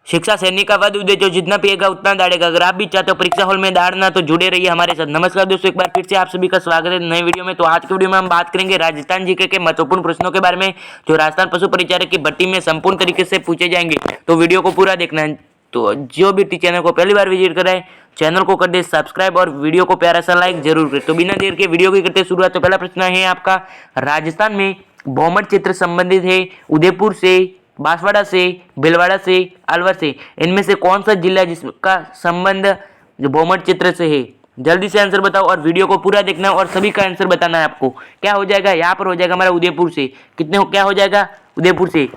शिक्षा सैनिक का वध उद्देश्य, जितना पिएगा उतना दाड़ेगा। अगर आप भी चाहते हो परीक्षा हॉल में दाड़ना तो जुड़े रहिए हमारे साथ। नमस्कार दोस्तों, एक बार फिर से आप सभी का स्वागत है नए वीडियो में। तो आज के वीडियो में हम बात करेंगे राजस्थान जीके के महत्वपूर्ण प्रश्नों के बारे में, जो राजस्थान पशु परिचारक की भर्ती में संपूर्ण तरीके से पूछे जाएंगे। तो वीडियो को पूरा देखना है। तो जो भी चैनल को पहली बार विजिट कराए, चैनल को कर दे सब्सक्राइब और वीडियो को प्यारा सा लाइक जरूर करें। तो बिना देर के वीडियो की करते शुरुआत। तो पहला प्रश्न है आपका, राजस्थान में भौमट क्षेत्र संबंधित है उदयपुर से, बांसवाड़ा से, भीलवाड़ा से, अलवर से। इनमें से कौन सा जिला जिसका संबंध जो भौमट क्षेत्र से है? जल्दी से आंसर बताओ और वीडियो को पूरा देखना और सभी का आंसर बताना है आपको। क्या हो जाएगा? यहाँ पर हो जाएगा हमारा उदयपुर से। कितने क्या हो जाएगा? उदयपुर से।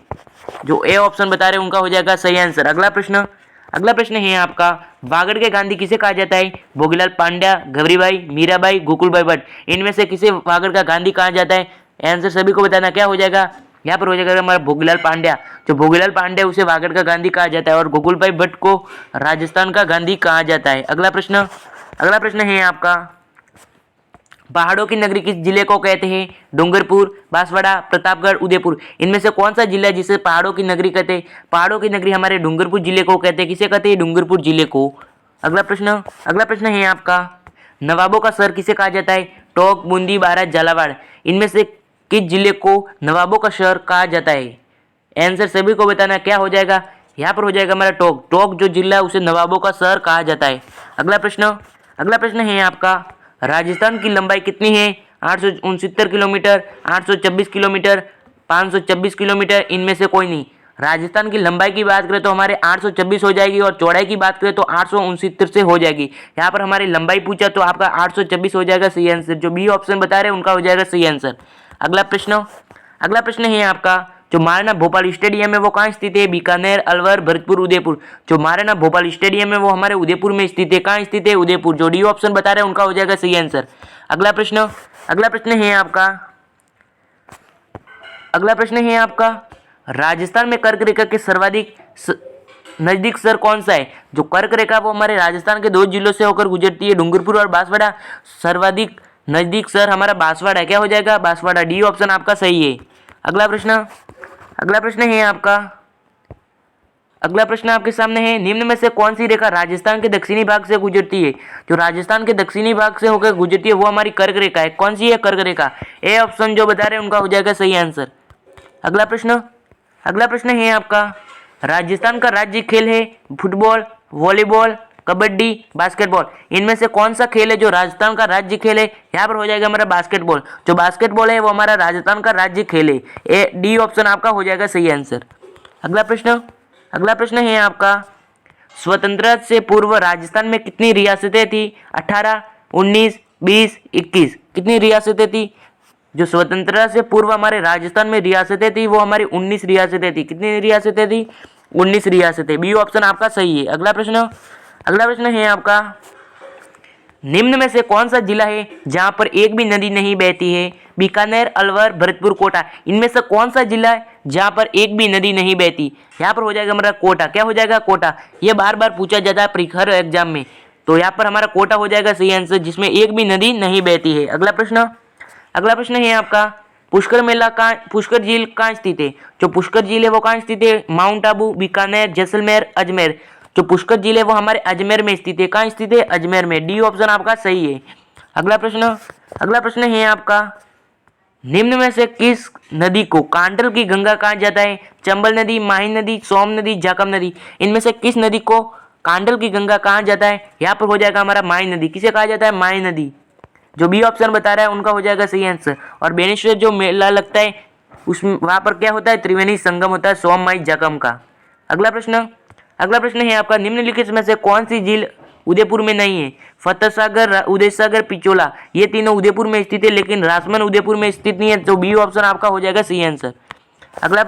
जो ए ऑप्शन बता रहे हैं उनका हो जाएगा सही आंसर। अगला प्रश्न है आपका, वागड़ के गांधी किसे कहा जाता है? भोगीलाल पांड्या, गौरीबाई, मीराबाई, गोकुलबाई भट्ट। इनमें से किसे वागड़ का गांधी कहा जाता है? आंसर सभी को बताना। क्या हो जाएगा? यहाँ पर हो जाएगा हमारा भोगीलाल पांड्या। जो भोगीलाल पांड्या उसे वागड़ का गांधी कहा जाता है और गोकुलबाई भट्ट को राजस्थान का गांधी कहा जाता है। अगला प्रश्न है आपका, पहाड़ों की नगरी किस जिले को कहते हैं? डूंगरपुर, बांसवाड़ा, प्रतापगढ़, उदयपुर। इनमें से कौन सा जिला है जिसे पहाड़ों की नगरी कहते हैं? पहाड़ों की नगरी हमारे डूंगरपुर जिले को कहते हैं। किसे कहते हैं? डूंगरपुर जिले को। अगला प्रश्न है आपका, नवाबों का शहर किसे कहा जाता है? टोंक, बूंदी, बारात, झालावाड़। इनमें से किस जिले को नवाबों का शहर कहा जाता है? आंसर सभी को बताना। क्या हो जाएगा? यहाँ पर हो जाएगा हमारा टोंक जो जिला है उसे नवाबों का शहर कहा जाता है। अगला प्रश्न है आपका, राजस्थान की लंबाई कितनी है? 869 किलोमीटर, 826 किलोमीटर, 526 किलोमीटर। इनमें से कोई नहीं। राजस्थान की लंबाई की बात करें तो हमारे 826 हो जाएगी और चौड़ाई की बात करें तो 869 से हो जाएगी। यहाँ पर हमारी लंबाई पूछा तो आपका 826 हो जाएगा सही आंसर। जो बी ऑप्शन बता रहे हैं उनका हो जाएगा सही आंसर। अगला प्रश्न है आपका, जो महाराणा भोपाल स्टेडियम है वो कहाँ स्थित है? बीकानेर, अलवर, भरतपुर, उदयपुर। जो महाराणा भोपाल स्टेडियम है वो हमारे उदयपुर में स्थित है। कहाँ स्थित है? उदयपुर। जो डी ऑप्शन बता रहे हैं उनका हो जाएगा सही आंसर। अगला प्रश्न है आपका, राजस्थान में कर्क रेखा के सर्वाधिक नजदीक शहर कौन सा है? जो कर्क रेखा वो हमारे राजस्थान के दो जिलों से होकर गुजरती है, डूंगरपुर और बांसवाड़ा। सर्वाधिक नजदीक शहर हमारा बांसवाड़ा है। क्या हो जाएगा? बांसवाड़ा। डी ऑप्शन आपका सही है। अगला प्रश्न है आपका, अगला प्रश्न आपके सामने है, निम्न में से कौन सी रेखा राजस्थान के दक्षिणी भाग से गुजरती है? जो राजस्थान के दक्षिणी भाग से होकर गुजरती है वो हमारी कर्क रेखा है। कौन सी है? कर्क रेखा। ए ऑप्शन जो बता रहे हैं उनका हो जाएगा सही आंसर। अगला प्रश्न है आपका, राजस्थान का राज्य खेल है फुटबॉल, वॉलीबॉल, कबड्डी, बास्केटबॉल। इनमें से कौन सा खेल है जो राजस्थान का राज्य खेल है? यहाँ पर हो जाएगा हमारा बास्केटबॉल। जो बास्केटबॉल है वो हमारा राजस्थान का राज्य खेल है। ए डी ऑप्शन आपका हो जाएगा सही आंसर। अगला प्रश्न है आपका, स्वतंत्रता से पूर्व राजस्थान में कितनी रियासतें थी? 18, 19, 20, 21। कितनी रियासतें थी? जो स्वतंत्रता से पूर्व हमारे राजस्थान में रियासतें थी वो हमारी 19 रियासतें थी। कितनी रियासतें थी? 19 रियासतें। बी ऑप्शन आपका सही है। अगला प्रश्न है आपका, निम्न में से कौन सा जिला है जहां पर एक भी नदी नहीं बहती है? बीकानेर, अलवर, भरतपुर, कोटा। इनमें से कौन सा जिला है जहां पर एक भी नदी नहीं बहती? यहाँ पर हो जाएगा हमारा कोटा। क्या हो जाएगा? कोटा। ये बार बार पूछा जाता है हर एग्जाम में, तो यहाँ पर हमारा कोटा हो जाएगा सही आंसर, जिसमें एक भी नदी नहीं बहती है। अगला प्रश्न है आपका, पुष्कर झील कहाँ स्थित है? जो पुष्कर झील है वो कहाँ स्थित है? माउंट आबू, बीकानेर, जैसलमेर, अजमेर। जो पुष्कर झील है वो हमारे अजमेर में स्थित है। कहाँ स्थित है? अजमेर में। डी ऑप्शन आपका सही है। अगला प्रश्न है आपका, निम्न में से किस नदी को कांडल की गंगा कहा जाता है? चंबल नदी, माहिन नदी, सोम नदी, जाखम नदी। इनमें से किस नदी को कांडल की गंगा कहा जाता है? यहाँ पर हो जाएगा हमारा माहिन नदी। किसे कहा जाता है? माहिन नदी। जो बी ऑप्शन बता रहा है उनका हो जाएगा सही आंसर। और बेनेश्वर जो मेला लगता है उसमें वहाँ पर क्या होता है? त्रिवेणी संगम होता है सोम, माही, जाखम का। अगला प्रश्न है आपका, निम्नलिखित में से कौन सी झील उदयपुर में नहीं है? फतेह सागर, उदय सागर, पिचोला। ये तीनों उदयपुर में स्थित है लेकिन राजमन उदयपुर में स्थित नहीं है। तो बी ऑप्शन आपका हो जाएगा सही आंसर। अगला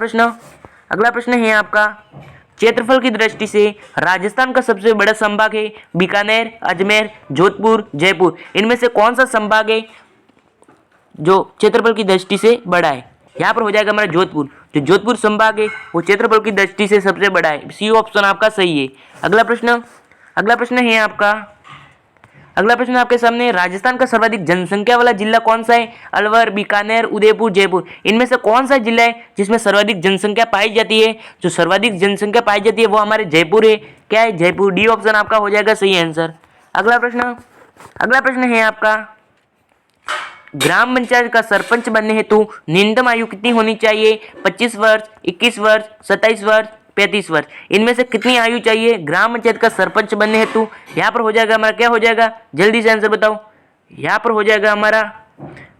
प्रश्न है आपका, क्षेत्रफल की दृष्टि से राजस्थान का सबसे बड़ा संभाग है? बीकानेर, अजमेर, जोधपुर, जयपुर। इनमें से कौन सा संभाग है जो क्षेत्रफल की दृष्टि से बड़ा है? यहाँ पर हो जाएगा हमारा जोधपुर। जो जोधपुर संभाग है वो क्षेत्रफल की दृष्टि से सबसे बड़ा है। सी ऑप्शन आपका सही है। अगला प्रश्न है आपका, अगला प्रश्न आपके सामने है, राजस्थान का सर्वाधिक जनसंख्या वाला जिला कौन सा है? अलवर, बीकानेर, उदयपुर, जयपुर। इनमें से कौन सा जिला है जिसमें सर्वाधिक जनसंख्या पाई जाती है? जो सर्वाधिक जनसंख्या पाई जाती है वो हमारे जयपुर है। क्या है? जयपुर। डी ऑप्शन आपका हो जाएगा सही आंसर। अगला प्रश्न है आपका, ग्राम पंचायत का सरपंच बनने हेतु न्यूनतम आयु कितनी होनी चाहिए? 25 वर्ष, 21 वर्ष, 27 वर्ष, 35 वर्ष। इनमें से कितनी आयु चाहिए ग्राम पंचायत का सरपंच बनने हेतु? यहाँ पर हो जाएगा हमारा, क्या हो जाएगा, जल्दी से आंसर बताओ। यहाँ पर हो जाएगा हमारा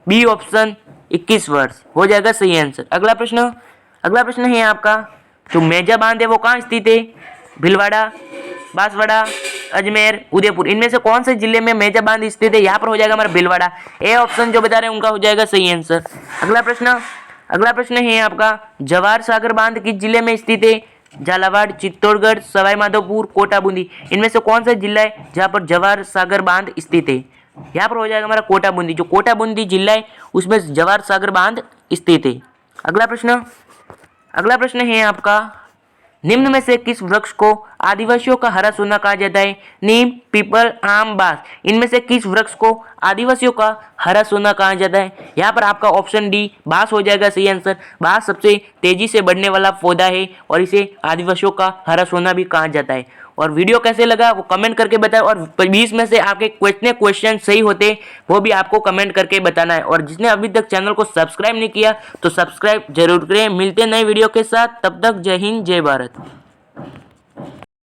बी ऑप्शन 21 वर्ष हो जाएगा सही आंसर। अगला प्रश्न है आपका, जो मेजा बांध है वो कहाँ स्थित है? भीलवाड़ा, बांसवाड़ा, अजमेर, उदयपुर। इनमें से कौन से जिले में मेजा बांध स्थित है? यहाँ पर हो जाएगा हमारा भीलवाड़ा। ए ऑप्शन जो बता रहे हैं उनका हो जाएगा सही आंसर। अगला प्रश्न है आपका, जवाहर सागर बांध किस जिले में स्थित है? झालावाड़, चित्तौड़गढ़, सवाई माधोपुर, कोटा बूंदी। इनमें से कौन सा जिला है जहाँ पर जवाहर सागर बांध स्थित है? यहाँ पर हो जाएगा हमारा कोटा बूंदी। जो कोटा बूंदी जिला है उसमें जवाहर सागर बांध स्थित है। अगला प्रश्न है आपका, निम्न में से किस वृक्ष को आदिवासियों का हरा सोना कहा जाता है? नीम, पीपल, आम, बांस। इनमें से किस वृक्ष को आदिवासियों का हरा सोना कहा जाता है? यहाँ पर आपका ऑप्शन डी बांस हो जाएगा सही आंसर। बांस सबसे तेजी से बढ़ने वाला पौधा है और इसे आदिवासियों का हरा सोना भी कहा जाता है। और वीडियो कैसे लगा वो कमेंट करके बताएं, और 20 में से आपके कितने क्वेश्चन सही होते वो भी आपको कमेंट करके बताना है। और जिसने अभी तक चैनल को सब्सक्राइब नहीं किया तो सब्सक्राइब जरूर करें। मिलते हैं नए वीडियो के साथ, तब तक जय हिंद, जय भारत।